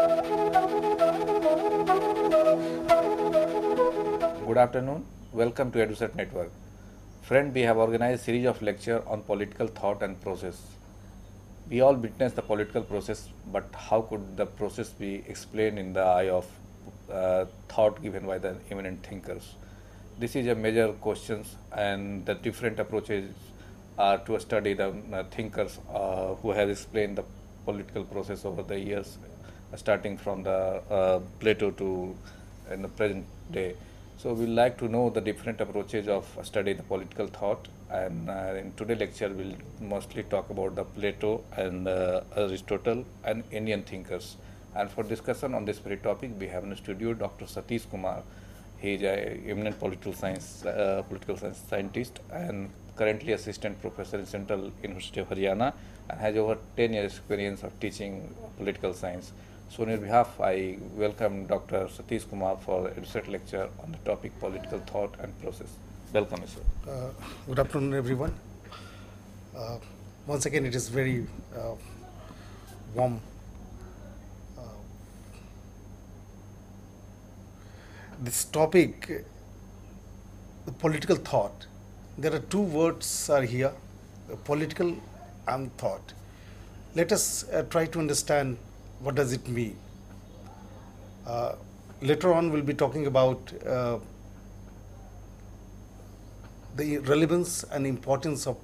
Good afternoon. Welcome to EduSet Network. Friend, we have organized a series of lectures on political thought and process. We all witness the political process, but how could the process be explained in the eye of thought given by the eminent thinkers? This is a major question, and the different approaches are to study the thinkers who have explained the political process over the years, starting from the Plato to in the present day. So we like to know the different approaches of study the political thought, and in today's lecture we'll mostly talk about the Plato and Aristotle and Indian thinkers. And for discussion on this very topic, we have in the studio Dr. Satish Kumar. He is an eminent political science scientist and currently assistant professor in Central University of Haryana and has over 10 years experience of teaching political science. So on your behalf, I welcome Dr. Satish Kumar for EduSet lecture on the topic political thought and process. Welcome, sir. Good afternoon, everyone. Once again, it is very warm. This topic, the political thought, there are two words are here, political and thought. Let us try to understand what does it mean. Later on, we'll be talking about the relevance and importance of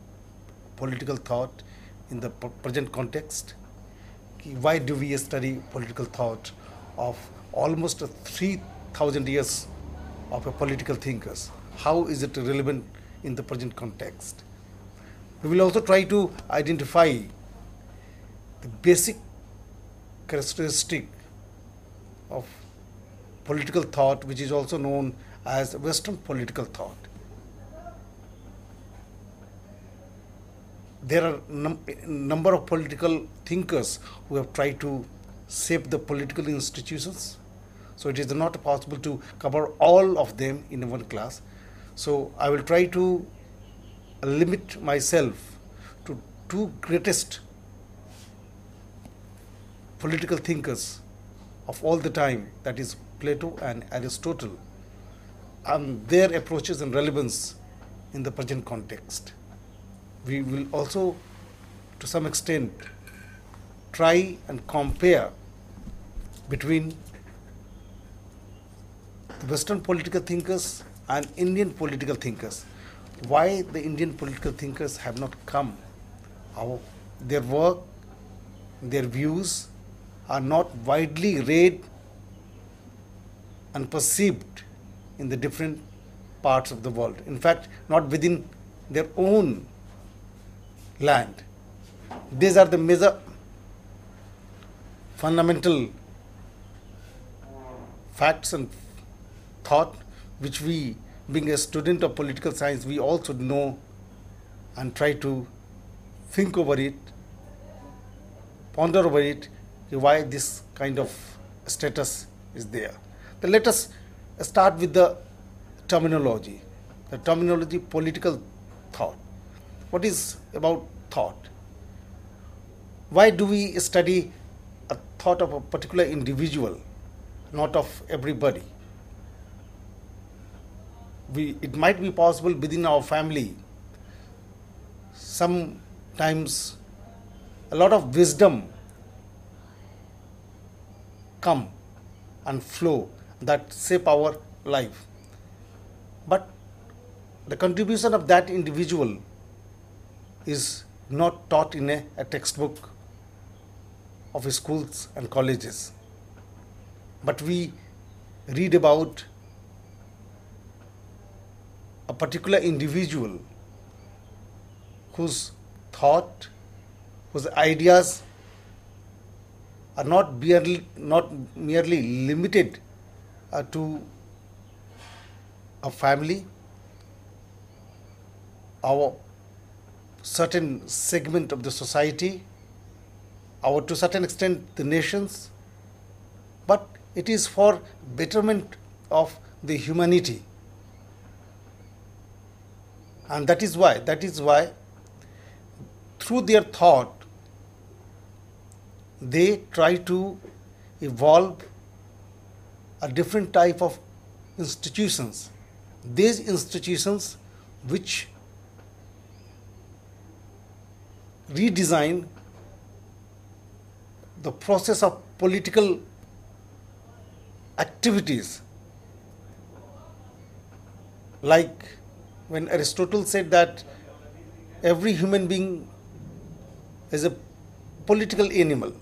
political thought in the present context. Why do we study political thought of almost 3,000 years of a political thinkers? How is it relevant in the present context? We will also try to identify the basic characteristic of political thought, which is also known as Western political thought. There are a number of political thinkers who have tried to shape the political institutions. So it is not possible to cover all of them in one class. So I will try to limit myself to two greatest political thinkers of all the time, that is Plato and Aristotle, and their approaches and relevance in the present context. We will also, to some extent, try and compare between the Western political thinkers and Indian political thinkers. Why the Indian political thinkers have not come? How their work, their views are not widely read and perceived in the different parts of the world. In fact, not within their own land. These are the major fundamental facts and thought which we, being a student of political science, we also know and try to think over it, ponder over it, why this kind of status is there. Then let us start with the terminology. The terminology political thought. What is about thought? Why do we study a thought of a particular individual, not of everybody? It might be possible within our family. Sometimes a lot of wisdom come and flow that shape our life. But the contribution of that individual is not taught in a textbook of schools and colleges. But we read about a particular individual whose thought, whose ideas are not merely limited to a family, our certain segment of the society, or to certain extent the nations, but it is for betterment of the humanity. And that is why through their thought they try to evolve a different type of institutions. These institutions which redesign the process of political activities. Like when Aristotle said that every human being is a political animal,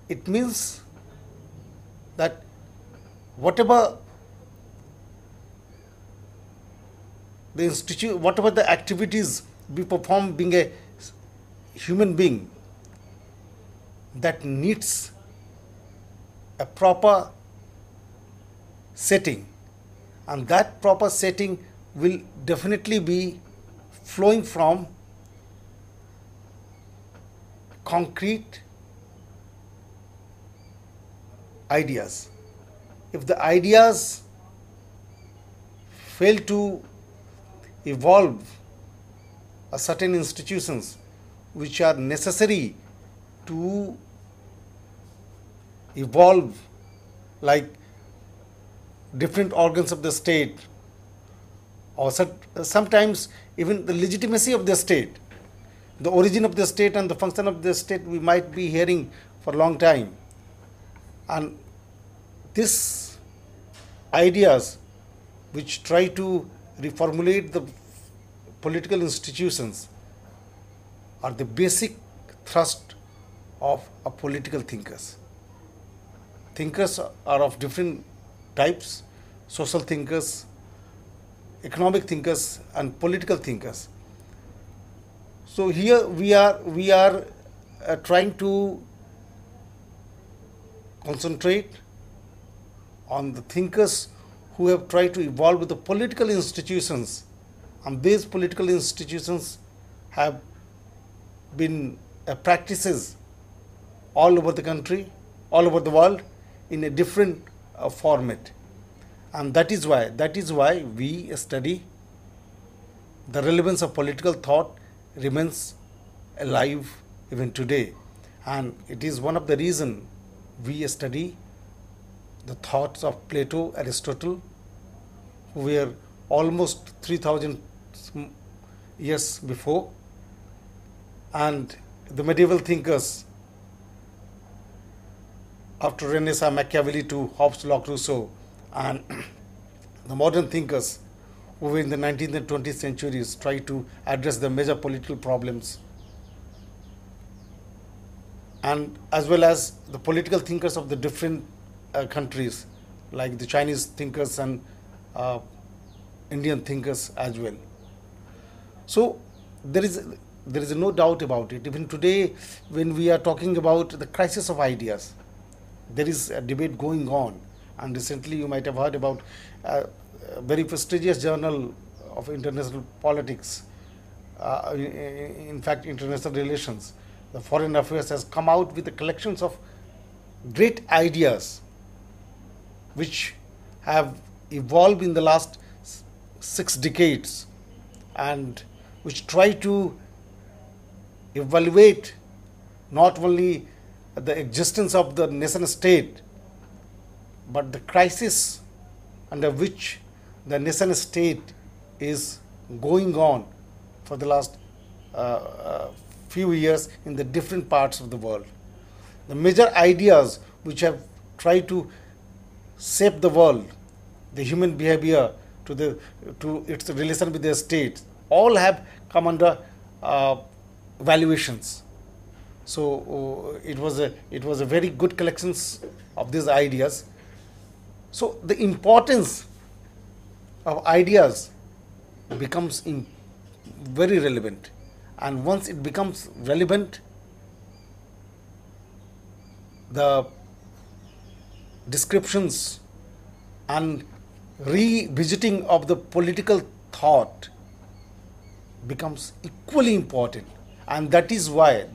it means that whatever whatever the activities we perform being a human being, that needs a proper setting, and that proper setting will definitely be flowing from concrete ideas. If the ideas fail to evolve a certain institutions which are necessary to evolve, like different organs of the state, or sometimes even the legitimacy of the state, the origin of the state and the function of the state, we might be hearing for a long time. And these ideas which try to reformulate the political institutions are the basic thrust of a political thinkers. Thinkers are of different types: social thinkers, economic thinkers, and political thinkers. So here we are trying to concentrate on the thinkers who have tried to evolve with the political institutions, and these political institutions have been practices all over the country, all over the world, in a different format. And that is why we study the relevance of political thought remains alive even today, and it is one of the reasons we study the thoughts of Plato, Aristotle, who were almost 3000 years before, and the medieval thinkers after Renaissance, Machiavelli to Hobbes, Locke, Rousseau, and the modern thinkers who were in the 19th and 20th centuries try to address the major political problems, and as well as the political thinkers of the different countries, like the Chinese thinkers and Indian thinkers as well. So there is no doubt about it. Even today, when we are talking about the crisis of ideas, there is a debate going on. And recently you might have heard about a very prestigious journal of international politics, in fact international relations, the Foreign Affairs, has come out with the collections of great ideas which have evolved in the last 6 decades, and which try to evaluate not only the existence of the nation state, but the crisis under which the nation state is going on for the last few years in the different parts of the world. The major ideas which have tried to shape the world, the human behavior to its relation with the state, all have come under valuations. So it was a very good collections of these ideas. So the importance of ideas becomes very relevant, and once it becomes relevant, the descriptions and revisiting of the political thought becomes equally important. And that is why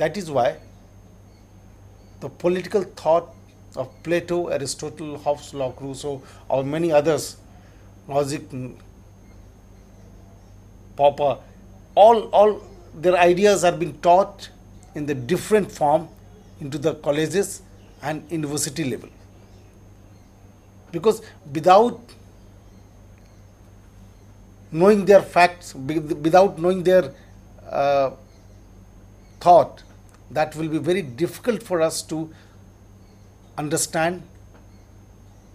the political thought of Plato, Aristotle, Hobbes, Locke, Rousseau, or many others, Nozick, Popper, all their ideas are being taught in the different form into the colleges and university level. Because without knowing their facts, without knowing their thought, that will be very difficult for us to understand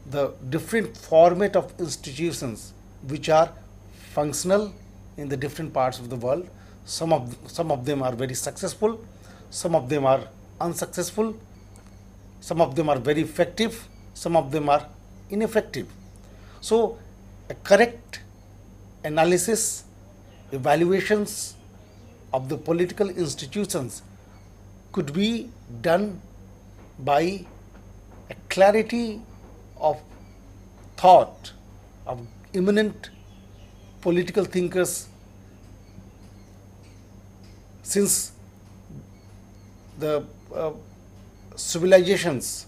the different format of institutions which are functional in the different parts of the world. Some of them are very successful, some of them are unsuccessful, some of them are very effective, some of them are ineffective. So a correct analysis, evaluations of the political institutions could be done by a clarity of thought of eminent political thinkers, since the civilizations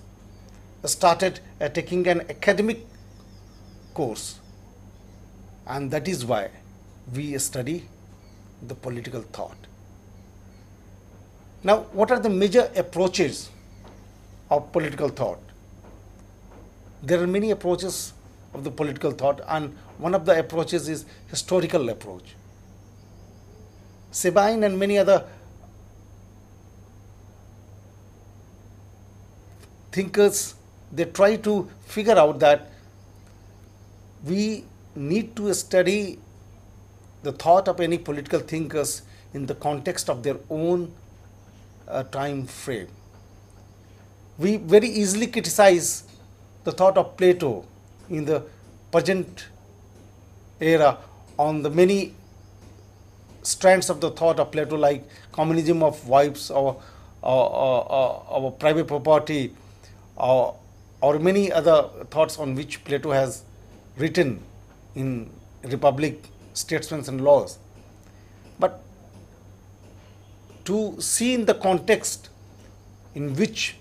started taking an academic course, and that is why we study the political thought. Now, what are the major approaches of political thought? There are many approaches of the political thought, and one of the approaches is historical approach. Sabine and many other thinkers, they try to figure out that we need to study the thought of any political thinkers in the context of their own time frame. We very easily criticize the thought of Plato in the present era on the many strands of the thought of Plato, like communism of wives, or private property, or many other thoughts on which Plato has written in Republic, Statesmen and Laws. But to see in the context in which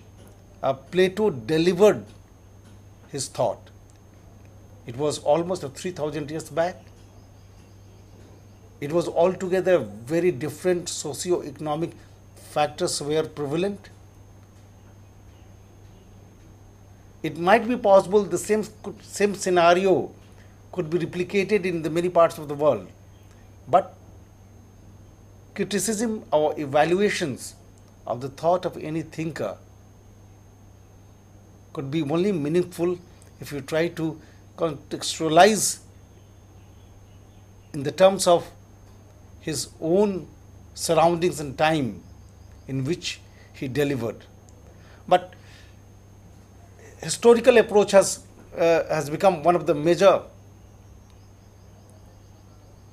Plato delivered his thought, it was almost 3,000 years back. It was altogether very different socio-economic factors were prevalent. It might be possible the same scenario could be replicated in the many parts of the world, but criticism or evaluations of the thought of any thinker could be only meaningful if you try to contextualize in the terms of his own surroundings and time in which he delivered. But historical approach has become one of the major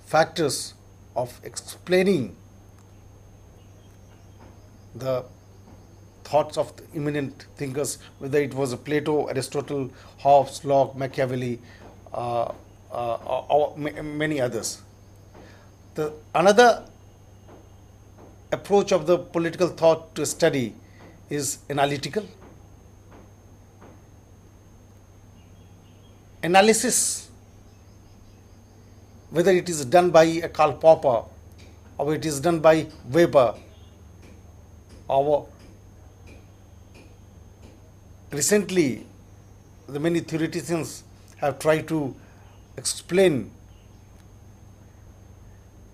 factors of explaining the thoughts of the eminent thinkers, whether it was Plato, Aristotle, Hobbes, Locke, Machiavelli, or many others. Another approach of the political thought to study is analytical. Analysis, whether it is done by Karl Popper or it is done by Weber, or recently the many theoreticians have tried to explain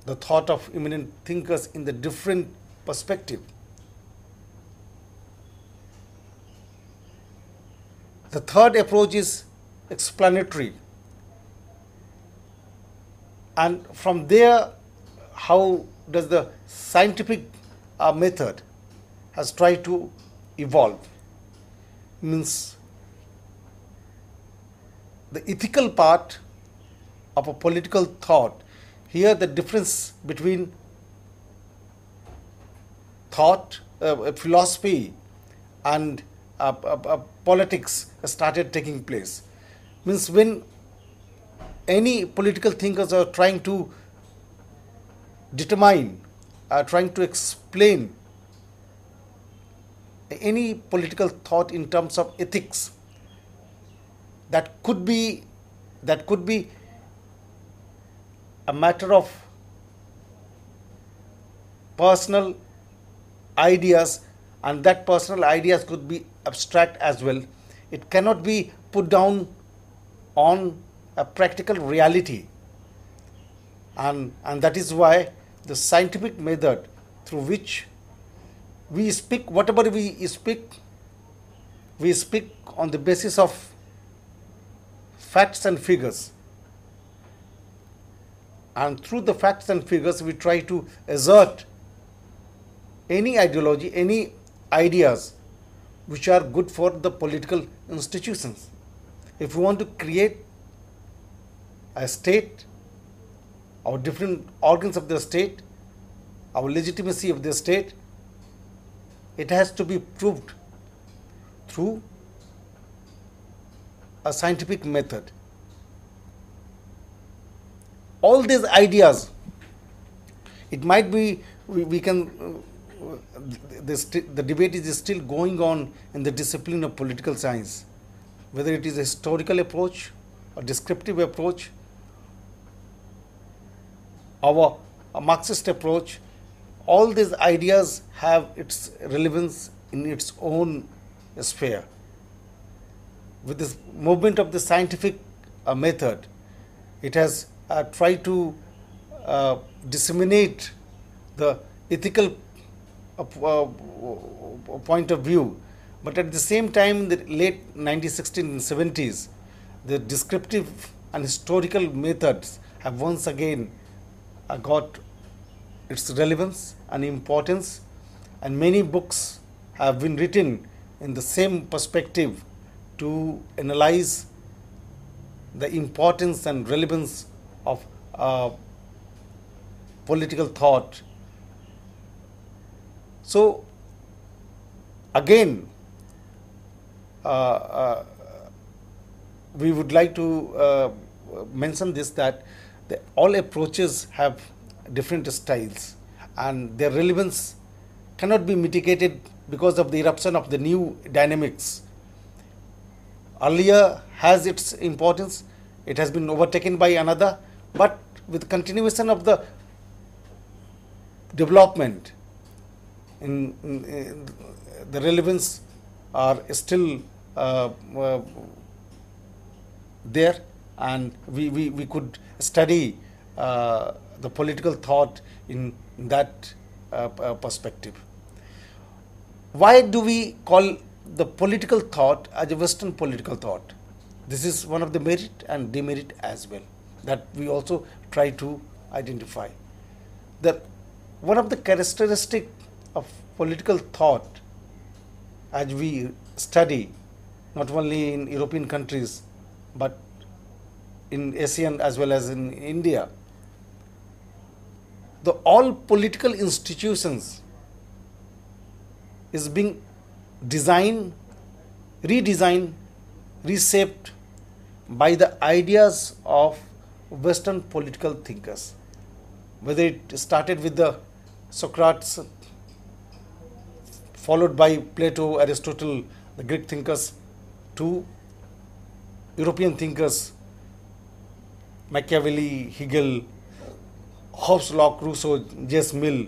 the thought of eminent thinkers in the different perspective. The third approach is explanatory, and from there, how does the scientific method has tried to evolve? Means the ethical part of a political thought. Here the difference between thought, philosophy and politics started taking place. Means when any political thinkers are trying to determine, trying to explain any political thought in terms of ethics, that could be a matter of personal ideas and that personal ideas could be abstract as well. It cannot be put down on a practical reality, and that is why the scientific method through which we speak, whatever we speak on the basis of facts and figures, and through the facts and figures we try to assert any ideology, any ideas which are good for the political institutions. If we want to create a state, our different organs of the state, our legitimacy of the state, it has to be proved through a scientific method. All these ideas, it might be, we can, the debate is still going on in the discipline of political science, whether it is a historical approach, a descriptive approach, or a Marxist approach. All these ideas have its relevance in its own sphere. With this movement of the scientific method, it has tried to disseminate the ethical point of view, but at the same time, in the late 1960s and 70s, the descriptive and historical methods have once again got its relevance and importance, and many books have been written in the same perspective to analyze the importance and relevance of political thought. So again, we would like to mention this, that all approaches have different styles, and their relevance cannot be mitigated because of the eruption of the new dynamics. Earlier has its importance, it has been overtaken by another, but with continuation of the development, in the relevance are still there, and we could study the political thought in that perspective. Why do we call the political thought as a Western political thought? This is one of the merit and demerit as well that we also try to identify. One of the characteristic of political thought, as we study not only in European countries but in Asian as well as in India, all political institutions is being designed, redesigned, reshaped by the ideas of Western political thinkers. Whether it started with the Socrates, followed by Plato, Aristotle, the Greek thinkers, to European thinkers, Machiavelli, Hegel, Hobbes, Locke, Rousseau, J.S. Mill,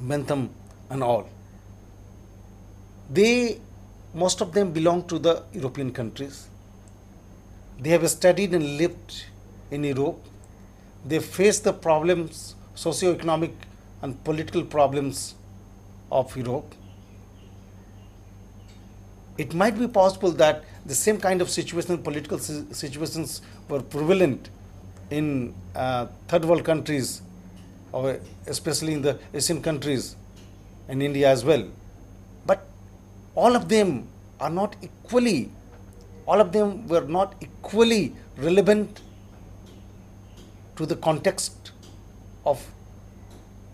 Bentham, and all. Most of them belong to the European countries. They have studied and lived in Europe. They face the problems, socio-economic and political problems of Europe. It might be possible that the same kind of situation, political situations, were prevalent in third world countries, or especially in the Asian countries, and India as well. But all of them were not equally relevant to the context of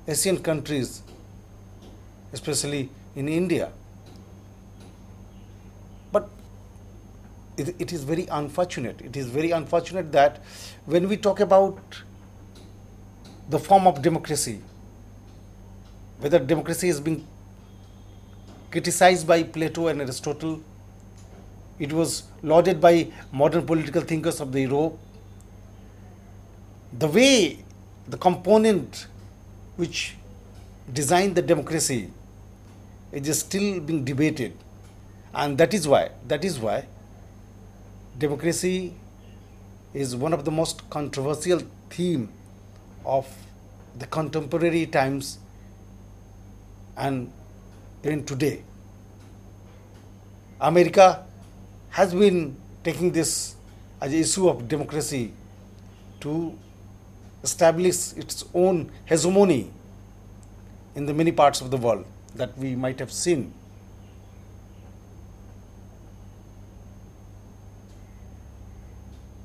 Asian countries, especially in India. But it is very unfortunate. It is very unfortunate that when we talk about the form of democracy, whether democracy is being criticized by Plato and Aristotle, it was lauded by modern political thinkers of the Europe. The way, the component which designed the democracy it is still being debated, and that is why democracy is one of the most controversial theme of the contemporary times and even today. America has been taking this as an issue of democracy to establish its own hegemony in the many parts of the world that we might have seen.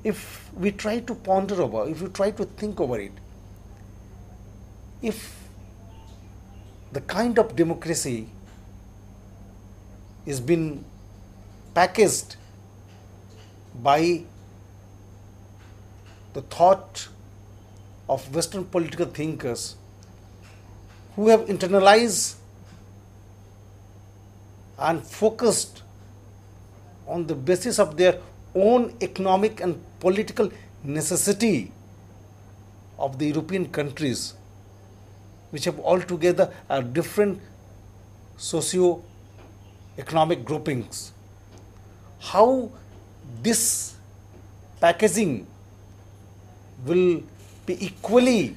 If we try to ponder over, if we try to think over it, if the kind of democracy is been packaged by the thought of Western political thinkers who have internalized and focused on the basis of their own economic and political necessity of the European countries, which have altogether are different socio-economic groupings. How this packaging will be equally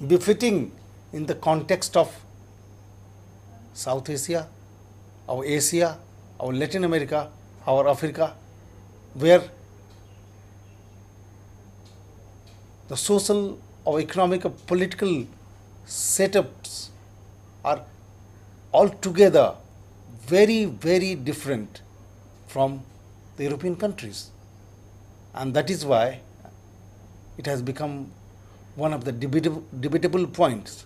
befitting in the context of South Asia, our Asia, our Latin America, our Africa, where the social or economic or political setups are altogether very, very different from the European countries. And that is why it has become one of the debatable points.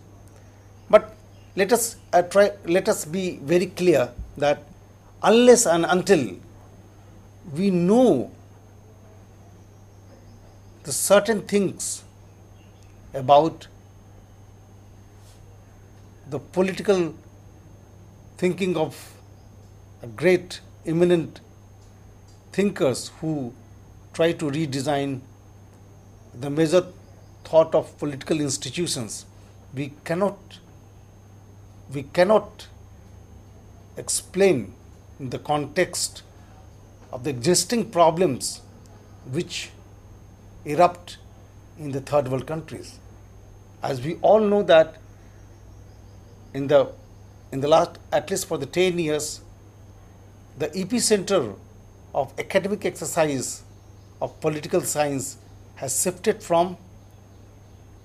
But let us be very clear that unless and until we know the certain things about the political thinking of a great eminent thinkers who try to redesign the major thought of political institutions, we cannot explain in the context of the existing problems which erupt in the third world countries. As we all know that in the last, at least for the 10 years, the epicenter of academic exercise of political science has shifted from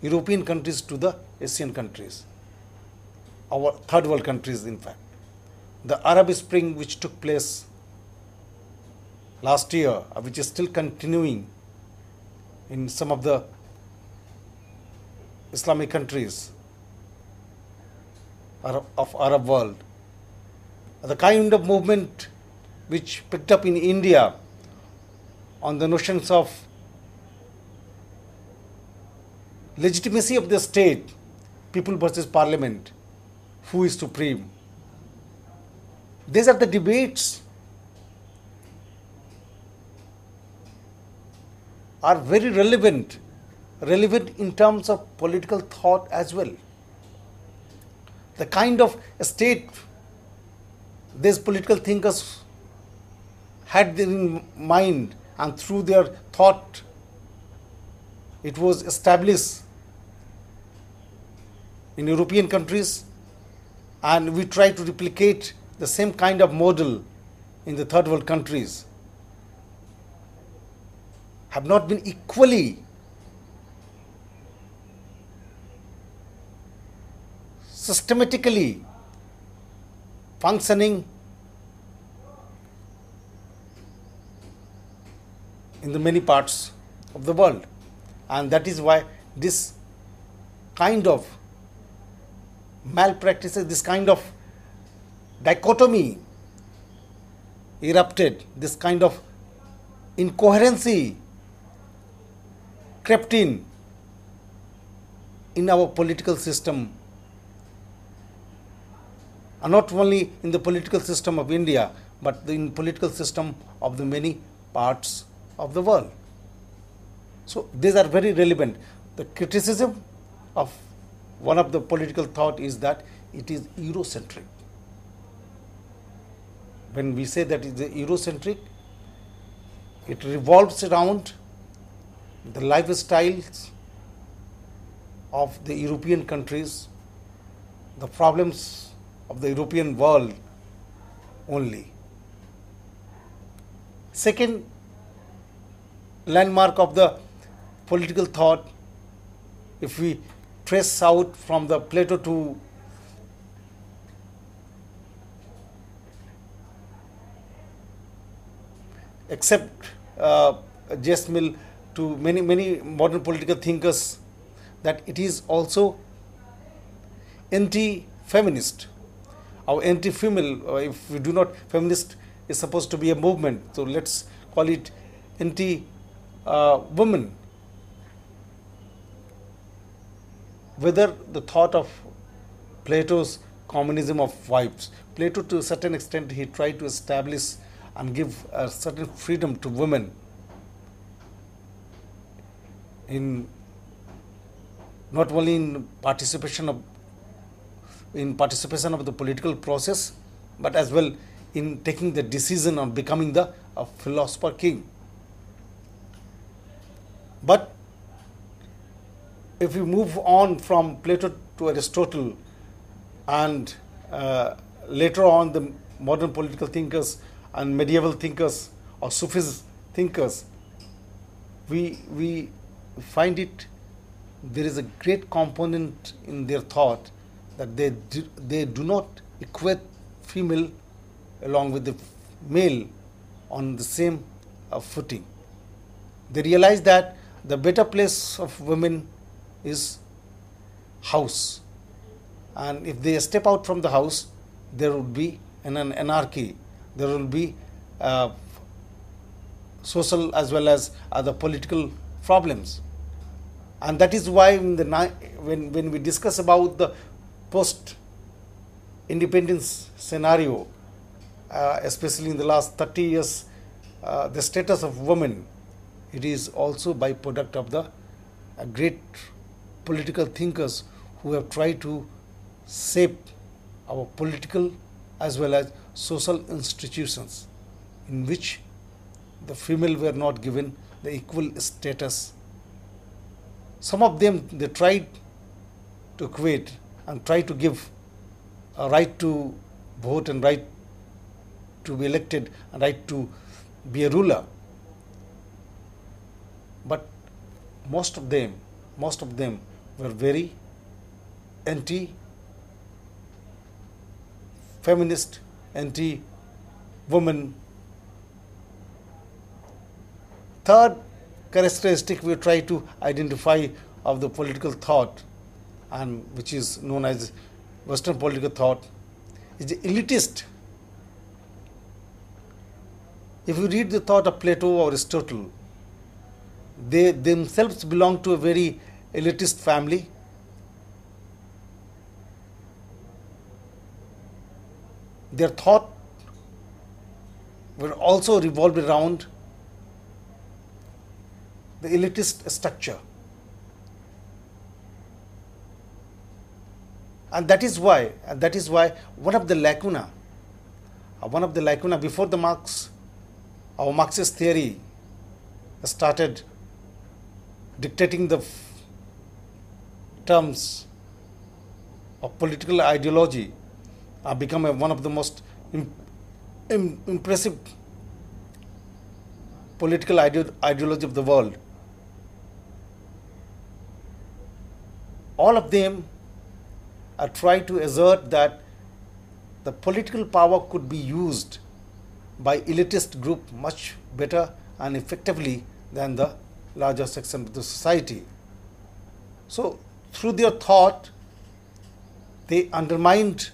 European countries to the Asian countries, our third world countries in fact. The Arab Spring which took place last year, which is still continuing in some of the Islamic countries of Arab world, the kind of movement which picked up in India on the notions of legitimacy of the state, people versus parliament, who is supreme. These are the debates are very relevant in terms of political thought as well. The kind of state these political thinkers had in mind, and through their thought it was established in European countries, and we try to replicate the same kind of model in the third world countries, have not been equally systematically functioning in the many parts of the world. And that is why this kind of malpractices, this kind of dichotomy erupted, this kind of incoherency crept in our political system, and not only in the political system of India, but in political system of the many parts of the world. So these are very relevant. The criticism of one of the political thought is that it is Eurocentric. When we say that it is Eurocentric, it revolves around the lifestyles of the European countries, the problems of the European world only. Second landmark of the political thought, if we trace out from the Plato to except J.S. Mill, to many modern political thinkers, that it is also anti-feminist or anti-female. If we do not, feminist is supposed to be a movement, so let's call it anti-woman. Whether the thought of Plato's communism of wives, Plato to a certain extent he tried to establish and give a certain freedom to women in not only in participation of the political process, but as well in taking the decision on becoming the philosopher king. But if we move on from Plato to Aristotle, and later on the modern political thinkers and medieval thinkers or Sufis thinkers, we find it, there is a great component in their thought that they do not equate female along with the male on the same footing. They realize that the better place of women is house, and if they step out from the house, there would be an anarchy, there will be social as well as other political problems. And that is why when we discuss about the post-independence scenario, especially in the last 30 years, the status of women, it is also byproduct of the great political thinkers who have tried to shape our political as well as social institutions, in which the female were not given the equal status. Some of them, they tried to equate and try to give a right to vote and right to be elected and right to be a ruler. But most of them were very anti-feminist, anti-woman. Third characteristic we try to identify of the political thought, and which is known as Western political thought, is the elitist. If you read the thought of Plato or Aristotle, they themselves belong to a very elitist family. Their thought were also revolved around the elitist structure. And that is why one of the lacuna before the Marx, our Marxist theory started dictating the terms of political ideology, become one of the most impressive political ideology of the world. All of them are trying to assert that the political power could be used by elitist group much better and effectively than the larger section of the society. So through their thought, they undermined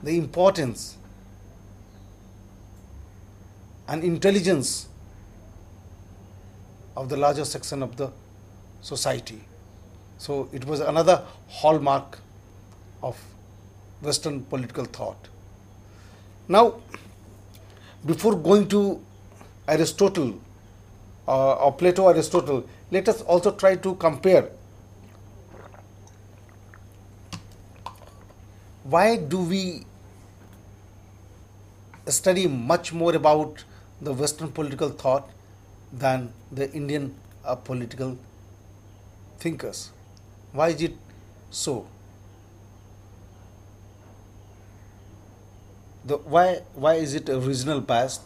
the importance and intelligence of the larger section of the society. So it was another hallmark of Western political thought. Now, before going to Aristotle or Plato, Aristotle, let us also try to compare why do we study much more about the Western political thought than the Indian political thinkers? Why is it so? Why is it a regional bias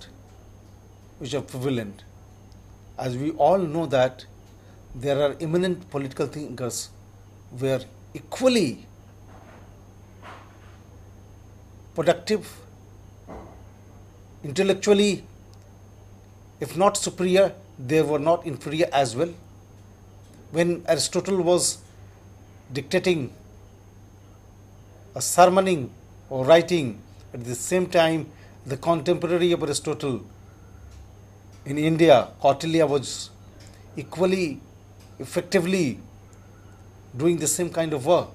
which are prevalent? As we all know that there are eminent political thinkers were equally productive, intellectually, if not superior, they were not inferior as well. When Aristotle was dictating a sermoning or writing, at the same time, the contemporary of Aristotle in India, Kautilya, was equally effectively doing the same kind of work.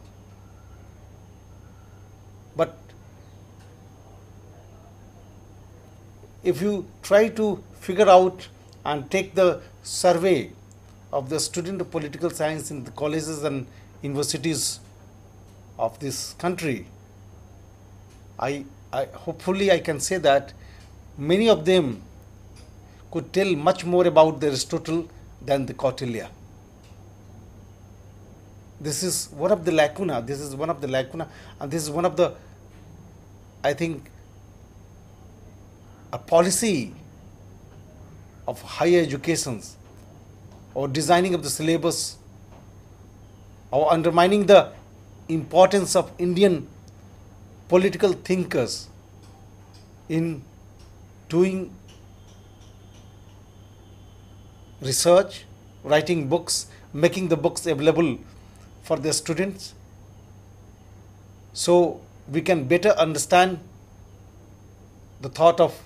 But if you try to figure out and take the survey of the student of political science in the colleges and universities of this country, I hopefully I can say that many of them could tell much more about the Aristotle than the Kautilya. This is one of the lacuna. And this is one of the, I think, a policy of higher educations or designing of the syllabus or undermining the importance of Indian political thinkers in doing research, writing books, making the books available for their students, so we can better understand the thought of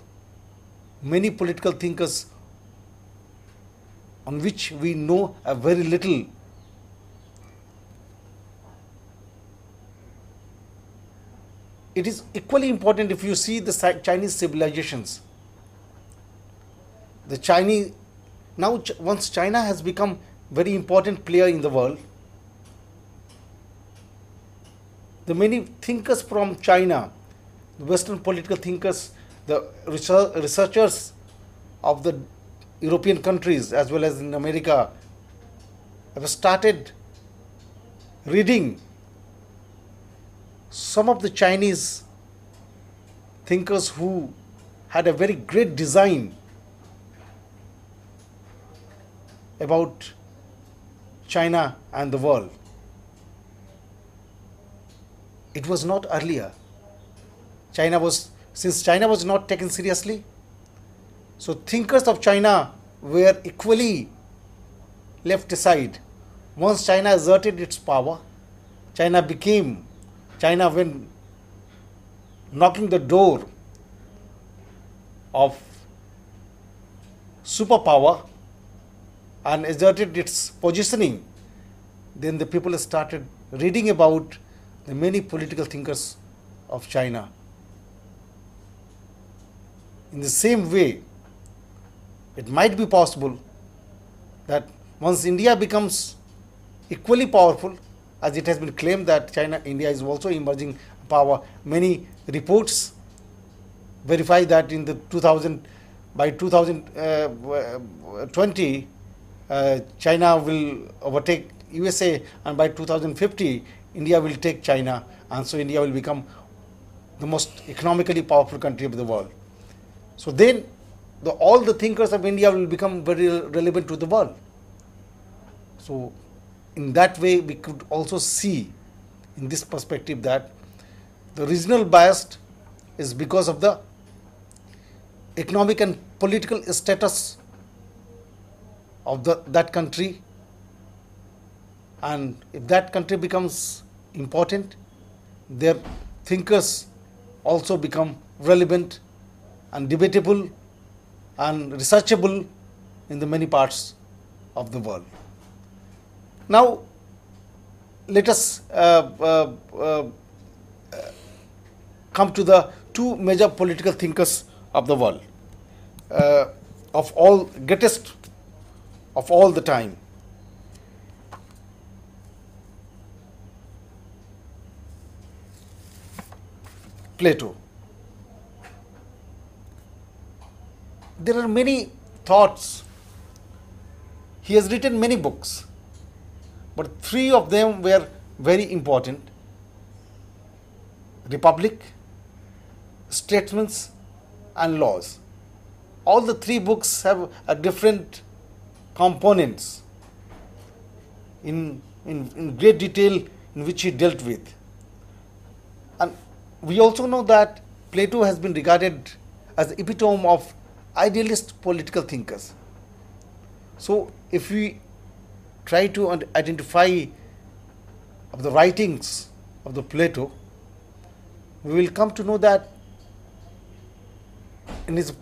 many political thinkers on which we know a very little. It is equally important if you see the Chinese civilizations. The Chinese, now once China has become very important player in the world, the many thinkers from China, the Western political thinkers, the researchers of the European countries as well as in America have started reading some of the Chinese thinkers who had a very great design about China and the world. It was not earlier. Since China was not taken seriously, so thinkers of China were equally left aside. Once China asserted its power, China when knocking the door of superpower and asserted its positioning, then the people started reading about the many political thinkers of China. In the same way, it might be possible that once India becomes equally powerful, as it has been claimed that India is also emerging power. Many reports verify that by 2020, China will overtake USA, and by 2050, India will take China, and so India will become the most economically powerful country of the world. So then, all the thinkers of India will become very relevant to the world. So, in that way, we could also see in this perspective that the regional bias is because of the economic and political status of that country, and if that country becomes important, their thinkers also become relevant and debatable and researchable in the many parts of the world. Now, let us come to the two major political thinkers of the world, greatest of all the time. Plato. There are many thoughts. He has written many books, but three of them were very important: Republic, Statesmen, and Laws. All the three books have a different components in great detail in which he dealt with. And we also know that Plato has been regarded as the epitome of idealist political thinkers. So if we try to identify of the writings of the Plato, we will come to know that in his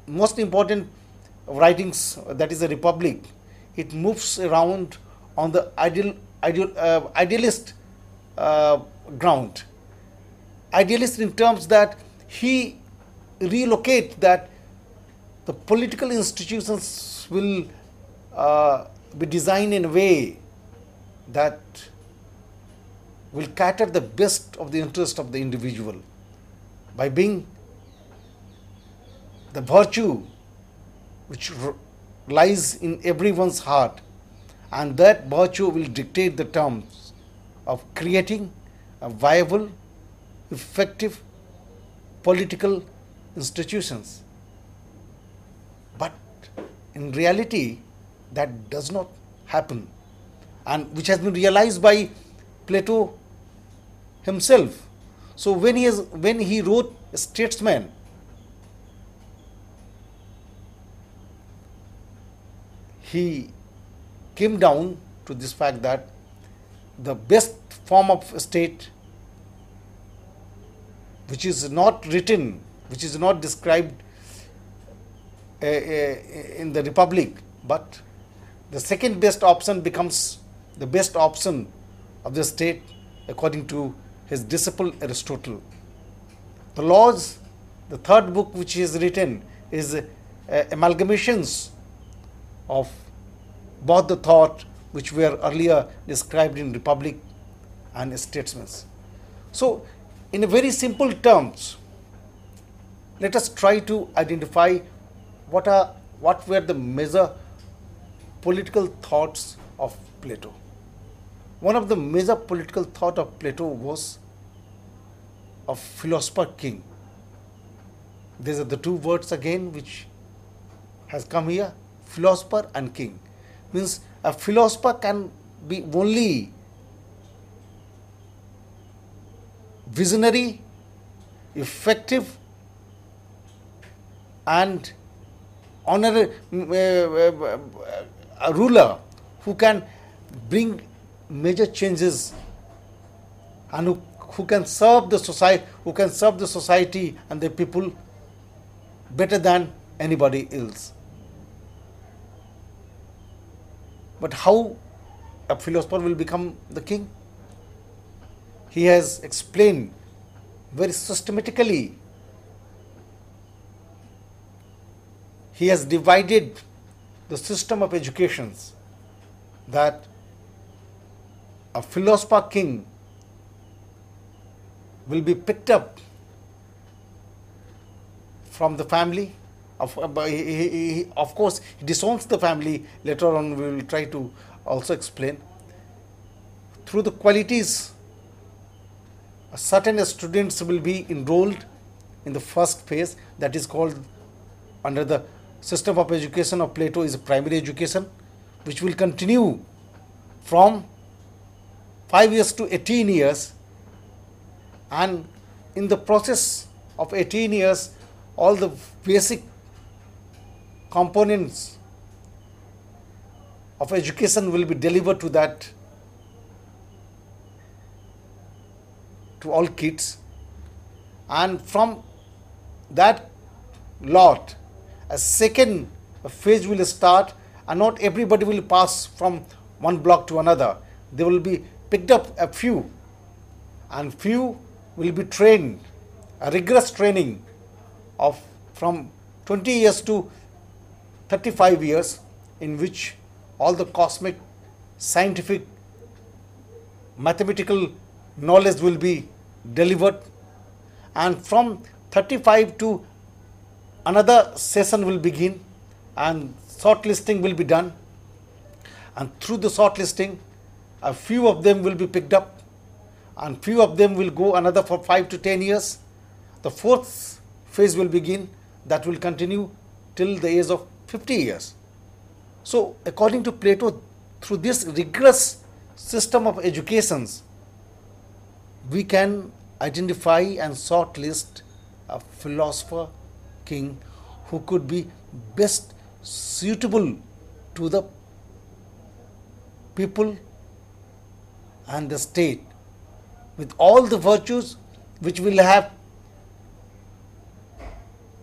most important writings, that is the Republic, it moves around on the idealist ground. Idealist in terms that he relocate that the political institutions will be designed in a way that will cater the best of the interest of the individual by being the virtue which lies in everyone's heart, and that virtue will dictate the terms of creating a viable, effective political institutions. But in reality, that does not happen, and which has been realized by Plato himself. So when he wrote Statesman, he came down to this fact that the best form of state, which is not written, which is not described in the Republic, but the second best option becomes the best option of the state according to his disciple Aristotle. The Laws, the third book which he has written, is amalgamations of both the thought which were earlier described in Republic and Statesmen. So in a very simple terms, let us try to identify what were the major political thoughts of Plato. One of the major political thought of Plato was a philosopher king. These are the two words again which has come here, philosopher and king. Means a philosopher can be only visionary, effective, and honorary, a ruler who can bring major changes and who can serve the society and the people better than anybody else. But how a philosopher will become the king? He has explained very systematically. He has divided the system of educations, that a philosopher king will be picked up from the family. Of course, he disowns the family. Later on, we will try to also explain. Through the qualities, certain students will be enrolled in the first phase, that is called, under the system of education of Plato, is primary education, which will continue from 5 years to 18 years, and in the process of 18 years, all the basic components of education will be delivered to all kids, and from that lot a second phase will start, and not everybody will pass from one block to another. They will be picked up a few, and few will be trained, a rigorous training of from 20 years to 35 years, in which all the cosmic, scientific, mathematical knowledge will be delivered, and from 35 to another session will begin, and shortlisting will be done, and through the shortlisting a few of them will be picked up, and few of them will go another for 5 to 10 years. The fourth phase will begin, that will continue till the age of 50 years. So according to Plato, through this rigorous system of educations, we can identify and shortlist a philosopher king who could be best suitable to the people and the state, with all the virtues which will have,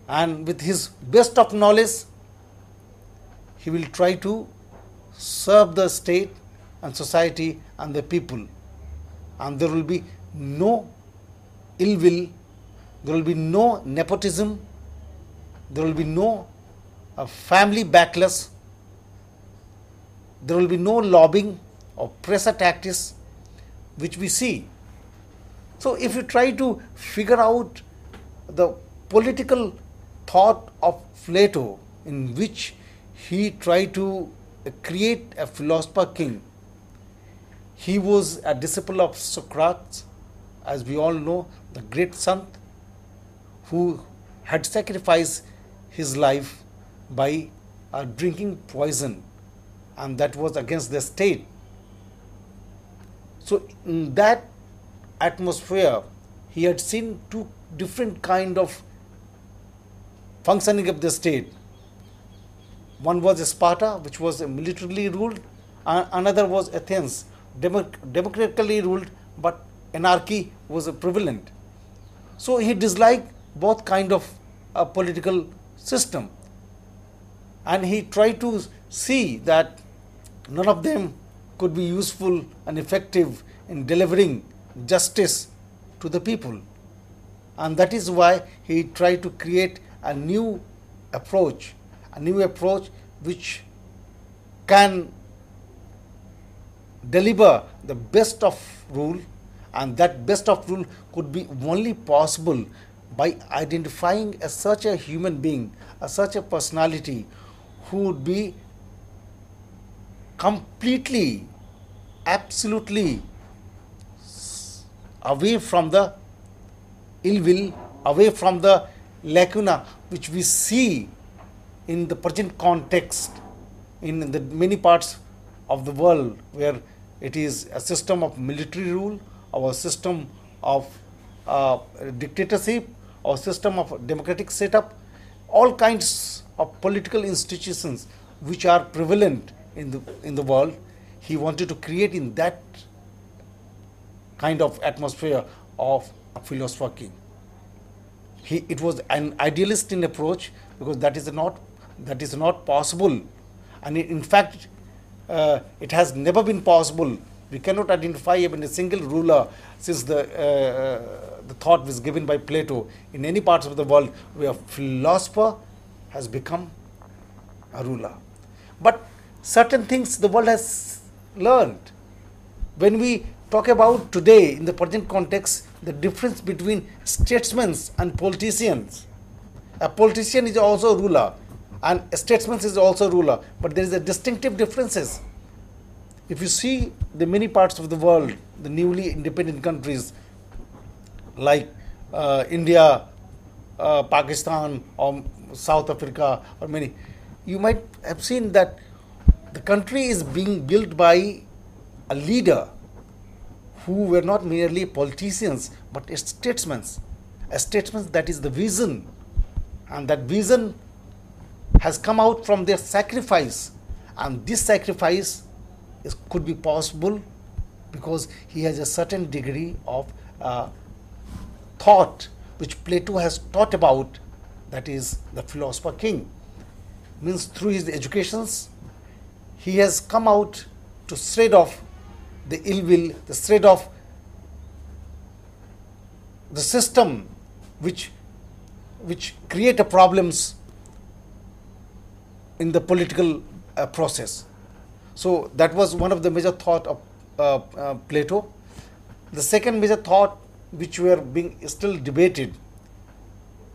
and with his best of knowledge he will try to serve the state and society and the people, and there will be no ill will, there will be no nepotism, there will be no family backlash, there will be no lobbying or pressure tactics which we see. So if you try to figure out the political thought of Plato, in which he tried to create a philosopher king, he was a disciple of Socrates, as we all know, the great sant who had sacrificed his life by drinking poison, and that was against the state. So in that atmosphere, he had seen two different kind of functioning of the state. One was Sparta, which was militarily ruled, another was Athens, democratically ruled, but anarchy was prevalent. So he disliked both kind of political system, and he tried to see that none of them could be useful and effective in delivering justice to the people, and that is why he tried to create a new approach which can deliver the best of rule, and that best of rule could be only possible by identifying such a human being, such a personality who would be completely, absolutely away from the ill will, away from the lacuna which we see in the present context in the many parts of the world, where it is a system of military rule, or a system of dictatorship, or system of democratic setup, all kinds of political institutions which are prevalent in the world. He wanted to create in that kind of atmosphere of a philosopher king. It was an idealist in approach, because that is not possible, and in fact it has never been possible. We cannot identify even a single ruler since the thought was given by Plato in any parts of the world where a philosopher has become a ruler. But certain things the world has learned. When we talk about today in the present context, the difference between statesmen and politicians. A politician is also a ruler, and a statesman is also a ruler, but there is a distinctive differences. If you see the many parts of the world, the newly independent countries like India, Pakistan, or South Africa, or many, you might have seen that the country is being built by a leader who were not merely politicians but statesmen. A statesman that is the vision, and that vision has come out from their sacrifice, and this sacrifice could be possible because he has a certain degree of thought which Plato has taught about, that is the philosopher king. Means through his educations he has come out to shred off the ill will, the shred off the system which create problems in the political process. So that was one of the major thought of Plato. The second major thought which were being still debated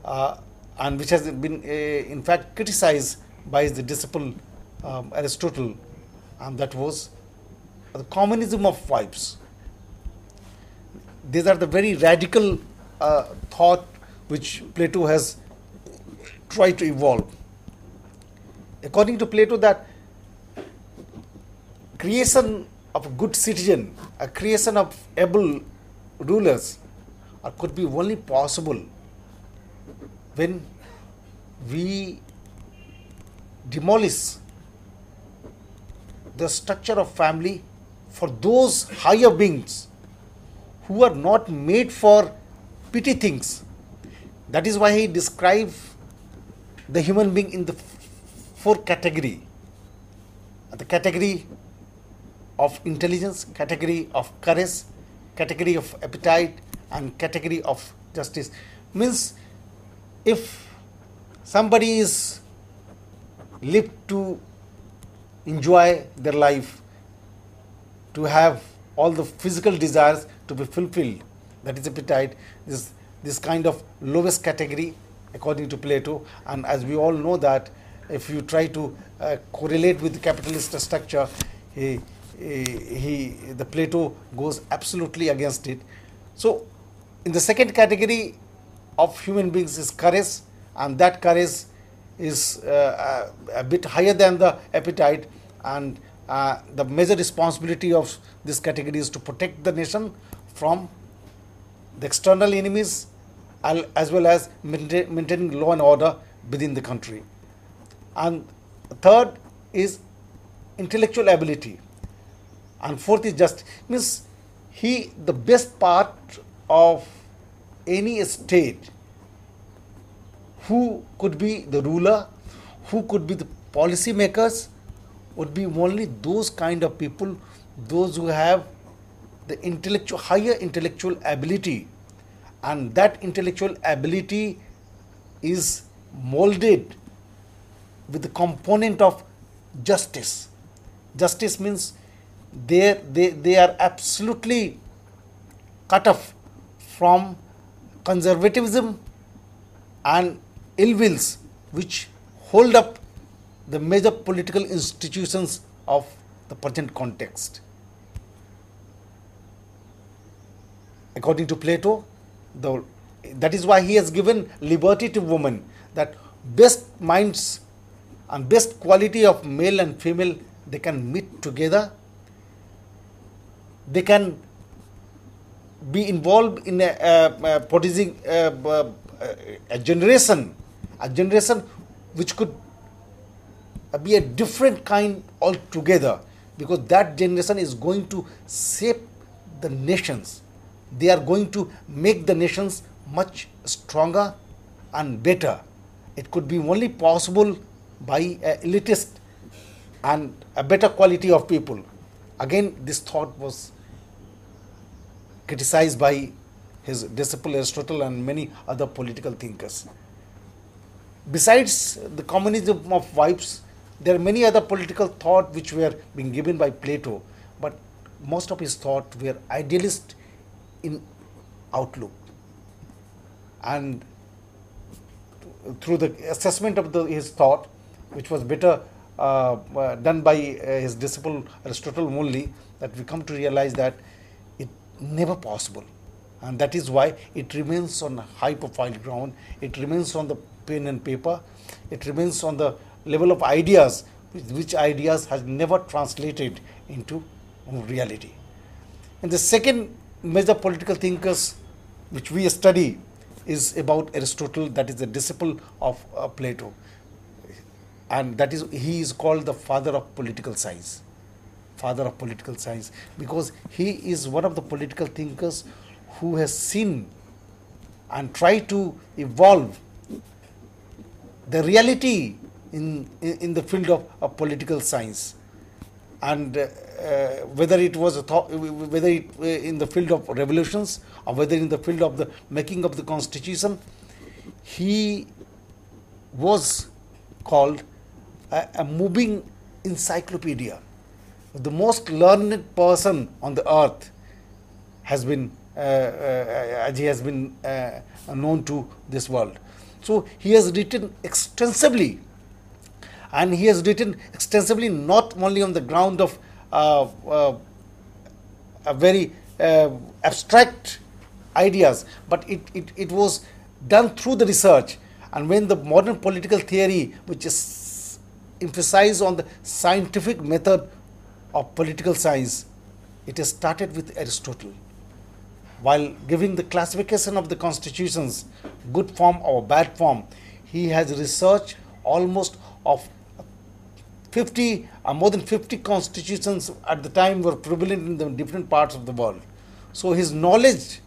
and which has been in fact criticized by the disciple Aristotle, and that was the communism of vibes. These are the very radical thought which Plato has tried to evolve. According to Plato, that creation of a good citizen, a creation of able rulers, could be only possible when we demolish the structure of family for those higher beings who are not made for petty things. That is why he describes the human being in the four category: the category of intelligence, category of courage, category of appetite, and category of justice. Means if somebody is lived to enjoy their life, to have all the physical desires to be fulfilled, that is appetite, this kind of lowest category according to Plato. And as we all know that if you try to correlate with the capitalist structure, the Plato goes absolutely against it. So in the second category of human beings is courage, and that courage is a bit higher than the appetite, and the major responsibility of this category is to protect the nation from the external enemies as well as maintaining law and order within the country. And third is intellectual ability, and fourth is just means the best part of any state, who could be the ruler, who could be the policy makers, would be only those kind of people, those who have the higher intellectual ability, and that intellectual ability is molded with the component of justice. Justice means they are absolutely cut off from conservatism and ill wills which hold up the major political institutions of the present context. According to Plato, that is why he has given liberty to women, that best minds and best quality of male and female, they can meet together, they can be involved in producing a generation which could be a different kind altogether, because that generation is going to shape the nations. They are going to make the nations much stronger and better. It could be only possible by an elitist and a better quality of people. Again, this thought was criticized by his disciple Aristotle and many other political thinkers. Besides the communism of vibes, there are many other political thought which were being given by Plato, but most of his thought were idealist in outlook. And through the assessment of his thought, which was better done by his disciple Aristotle only, that we come to realize that it never possible. And that is why it remains on high profile ground, it remains on the pen and paper, it remains on the level of ideas, which ideas has never translated into reality. And the second major political thinkers which we study is about Aristotle, that is the disciple of Plato, and that is, he is called the father of political science. Father of political science, because he is one of the political thinkers who has seen and tried to evolve the reality in the field of political science. And whether it was in the field of revolutions or whether in the field of the making of the constitution, he was called a moving encyclopedia. The most learned person on the earth has been as he has been known to this world. So he has written extensively, and he has written extensively not only on the ground of a very abstract ideas, but it was done through the research. And when the modern political theory, which is emphasized on the scientific method of political science, it has started with Aristotle. While giving the classification of the constitutions, good form or bad form, he has researched almost of 50 or more than 50 constitutions at the time were prevalent in the different parts of the world. So his knowledge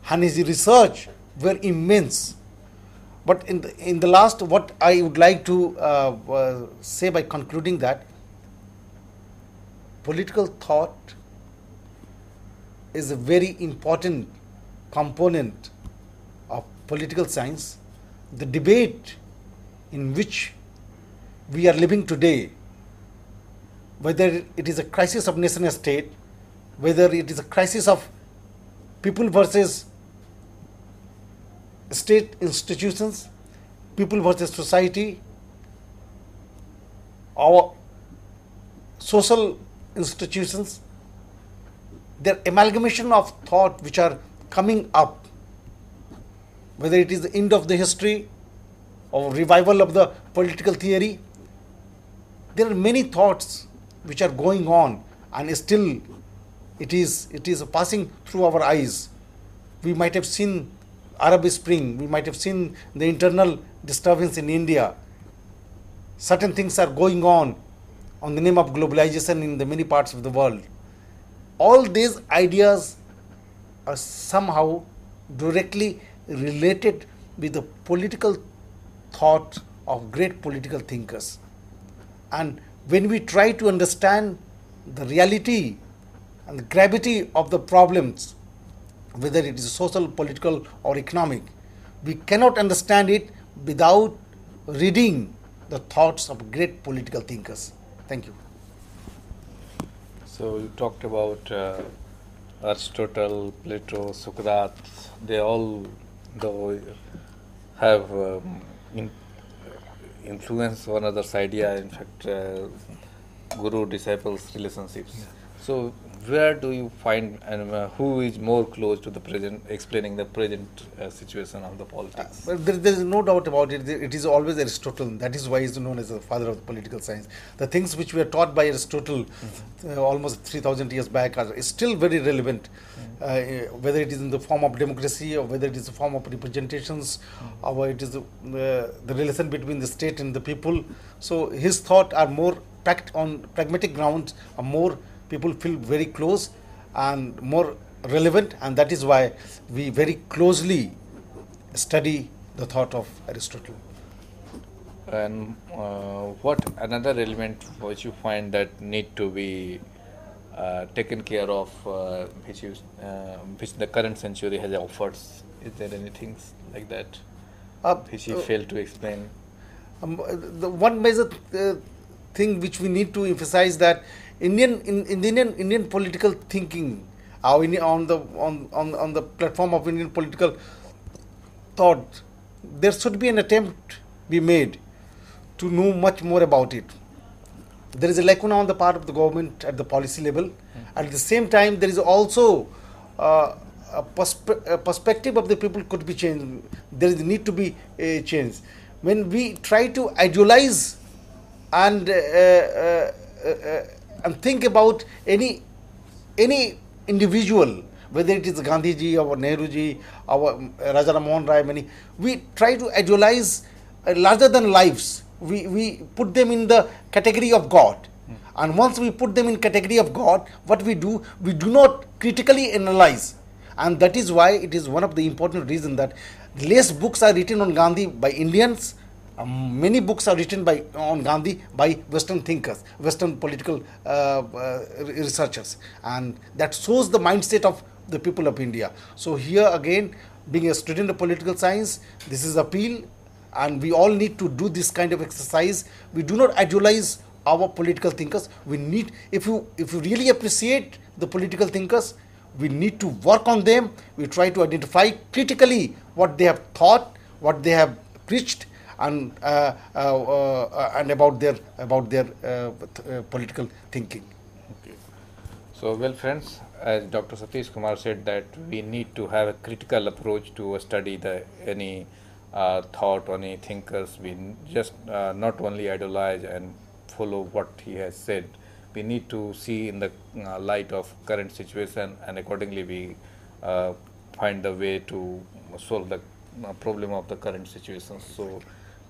and his research were immense. But in the last, what I would like to say by concluding that political thought is a very important component of political science. The debate in which we are living today, whether it is a crisis of nation state, whether it is a crisis of people versus state institutions, people versus society, our social institutions, their amalgamation of thought which are coming up, whether it is the end of the history or revival of the political theory, there are many thoughts which are going on, and still it is passing through our eyes. We might have seen Arab Spring, we might have seen the internal disturbance in India. Certain things are going on the name of globalization in the many parts of the world. All these ideas are somehow directly related with the political thought of great political thinkers. And when we try to understand the reality and the gravity of the problems, whether it is social, political or economic, we cannot understand it without reading the thoughts of great political thinkers. Thank you. So you talked about Aristotle, Plato, Socrates. They all though have influence one another's idea. In fact, guru-disciples relationships. Yeah. So where do you find and who is more close to the present, explaining the present situation of the politics? Well, there is no doubt about it. It is always Aristotle. That is why he is known as the father of the political science. The things which were taught by Aristotle almost 3,000 years back are still very relevant, whether it is in the form of democracy or whether it is the form of representations or it is the relation between the state and the people. So his thought are more on pragmatic grounds, are more people feel very close and more relevant, and that is why we very closely study the thought of Aristotle. And what another element which you find that need to be taken care of, which the current century has offered? Is there anything like that which you failed to explain? The one major thing which we need to emphasize that Indian political thinking, on the platform of Indian political thought, there should be an attempt be made to know much more about it. There is a lacuna on the part of the government at the policy level. At the same time, there is also a perspective of the people could be changed. There is need to be a change. When we try to idealize and think about any individual, whether it is Gandhiji or Nehruji or Raja Ram Mohan Rai, we try to idealize larger than lives. We put them in the category of God. And once we put them in category of God, what we do not critically analyze. And that is why it is one of the important reasons that less books are written on Gandhi by Indians. Many books are written on Gandhi by Western thinkers, Western political researchers, and that shows the mindset of the people of India. So here again, being a student of political science, this is appeal, and we all need to do this kind of exercise. We do not idealize our political thinkers. We need, if you really appreciate the political thinkers, We need to work on them. We try to identify critically what they have thought, what they have preached, and about their political thinking. Okay. So, well, friends, as Dr. Satish Kumar said, that we need to have a critical approach to study the any thought or any thinkers. We just not only idolize and follow what he has said. We need to see in the light of current situation, and accordingly we find the way to solve the problem of the current situation. So,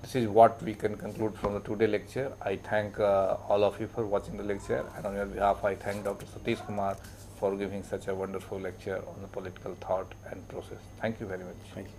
this is what we can conclude from the today lecture. I thank all of you for watching the lecture, and on your behalf, I thank Dr. Satish Kumar for giving such a wonderful lecture on the political thought and process. Thank you very much. Thank you.